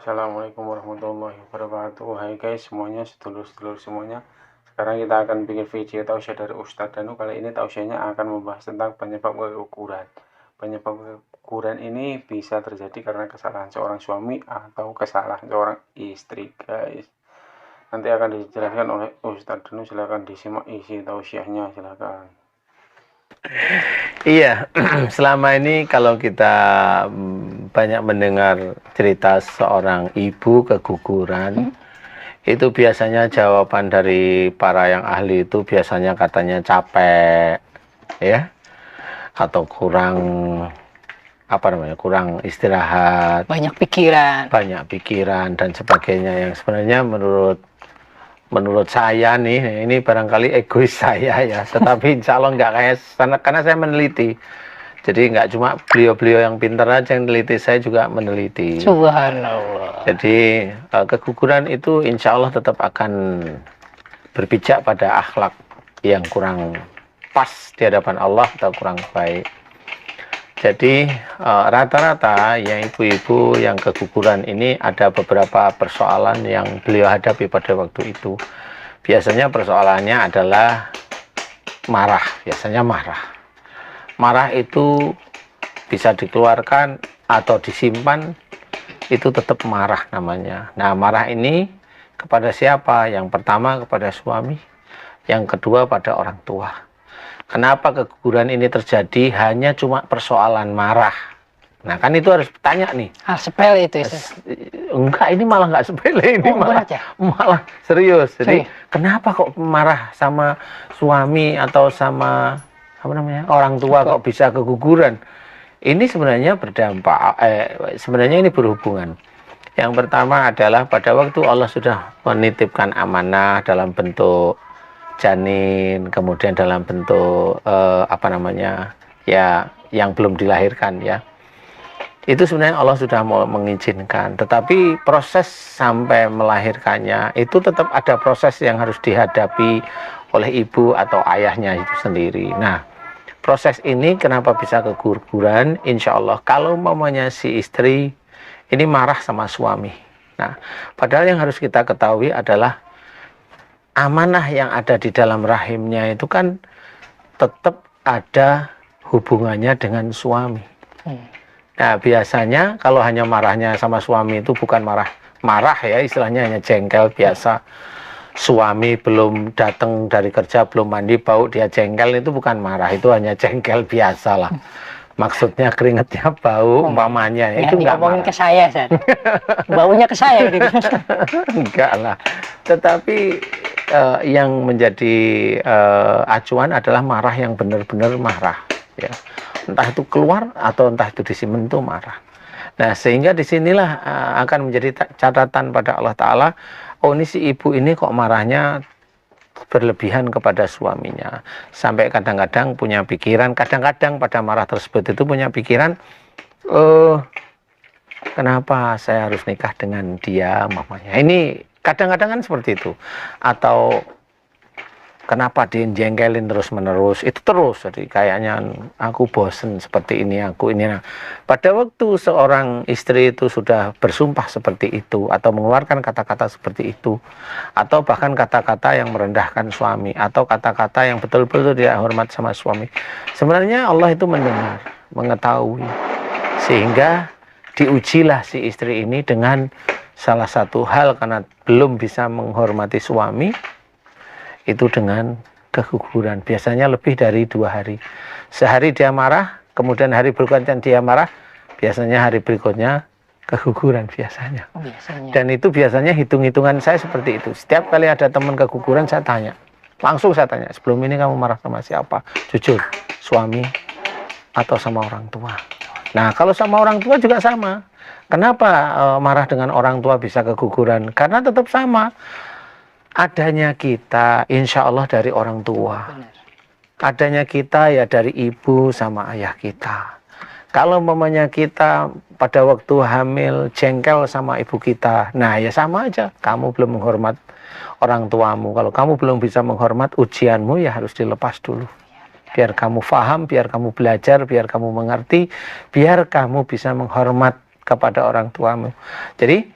Assalamualaikum warahmatullahi wabarakatuh. Hai guys semuanya, sedulur-sedulur semuanya. Sekarang kita akan bikin video tausiah dari Ustadz Danu. Kali ini tausiahnya akan membahas tentang penyebab keguguran. Penyebab keguguran ini bisa terjadi karena kesalahan seorang suami atau kesalahan seorang istri, guys. Nanti akan dijelaskan oleh Ustadz Danu. Silakan disimak isi tausiahnya, silakan. Iya, selama ini kalau kita banyak mendengar cerita seorang ibu keguguran, itu biasanya jawaban dari para yang ahli itu biasanya katanya capek, ya, atau kurang kurang istirahat, banyak pikiran dan sebagainya, yang sebenarnya menurut saya nih, ini barangkali egois saya ya, tetapi insya Allah nggak kayak sana, karena saya meneliti. Jadi nggak cuma beliau-beliau yang pintar aja yang meneliti, saya juga meneliti. Subhanallah. Jadi keguguran itu insya Allah tetap akan berpijak pada akhlak yang kurang pas di hadapan Allah atau kurang baik. Jadi rata-rata yang ibu-ibu yang keguguran ini ada beberapa persoalan yang beliau hadapi pada waktu itu. Biasanya persoalannya adalah marah, Marah itu bisa dikeluarkan atau disimpan, itu tetap marah namanya. Nah, marah ini kepada siapa? Yang pertama kepada suami, yang kedua pada orang tua. Kenapa keguguran ini terjadi hanya cuma persoalan marah? Nah, kan itu harus tanya nih. Sepele itu. Enggak, ini malah nggak sepele, ini malah serius. Jadi kenapa kok marah sama suami atau sama orang tua kok bisa keguguran? Ini sebenarnya berdampak, sebenarnya ini berhubungan. Yang pertama adalah pada waktu Allah sudah menitipkan amanah dalam bentuk janin, kemudian dalam bentuk ya yang belum dilahirkan ya, itu sebenarnya Allah sudah mau mengizinkan, tetapi proses sampai melahirkannya itu tetap ada proses yang harus dihadapi oleh ibu atau ayahnya itu sendiri. Nah, proses ini kenapa bisa keguguran? Insya Allah kalau mamanya si istri ini marah sama suami. Nah, padahal yang harus kita ketahui adalah amanah yang ada di dalam rahimnya itu kan tetap ada hubungannya dengan suami. Nah, biasanya kalau hanya marahnya sama suami itu bukan marah ya, istilahnya hanya jengkel biasa. Suami belum datang dari kerja, belum mandi, bau dia jengkel, itu bukan marah, itu hanya jengkel biasa lah. Maksudnya keringetnya bau umpamanya, itu enggak marah. Ke saya, baunya ke saya gitu. Enggak lah. Tetapi yang menjadi acuan adalah marah yang benar-benar marah ya. Entah itu keluar atau entah itu disimpan itu marah. Nah, sehingga disinilah akan menjadi catatan pada Allah Ta'ala. Oh, ini si ibu ini kok marahnya berlebihan kepada suaminya, sampai kadang-kadang punya pikiran, kadang-kadang pada marah tersebut itu punya pikiran, kenapa saya harus nikah dengan dia mamanya. Ini kadang-kadang kan seperti itu. Atau kenapa dia jengkelin terus-menerus, itu terus, jadi kayaknya aku bosen seperti ini, Nah, pada waktu seorang istri itu sudah bersumpah seperti itu, atau mengeluarkan kata-kata seperti itu, atau bahkan kata-kata yang merendahkan suami, atau kata-kata yang betul-betul tidak hormat sama suami, sebenarnya Allah itu mendengar, mengetahui, sehingga diujilah si istri ini dengan salah satu hal, karena belum bisa menghormati suami, itu dengan keguguran. Biasanya lebih dari 2 hari. Sehari dia marah, kemudian hari berikutnya dia marah, biasanya hari berikutnya keguguran biasanya. Dan itu biasanya hitung-hitungan saya seperti itu. Setiap kali ada teman keguguran, saya tanya. Langsung saya tanya, sebelum ini kamu marah sama siapa? Jujur, suami atau sama orang tua? Nah, kalau sama orang tua juga sama. Kenapa marah dengan orang tua bisa keguguran? Karena tetap sama. Adanya kita insya Allah dari orang tua. Adanya kita ya dari ibu sama ayah kita. Kalau mamanya kita pada waktu hamil jengkel sama ibu kita, nah ya sama aja. Kamu belum menghormat orang tuamu. Kalau kamu belum bisa menghormat, ujianmu ya harus dilepas dulu. Biar kamu paham, biar kamu belajar, biar kamu mengerti, biar kamu bisa menghormat kepada orang tuamu. Jadi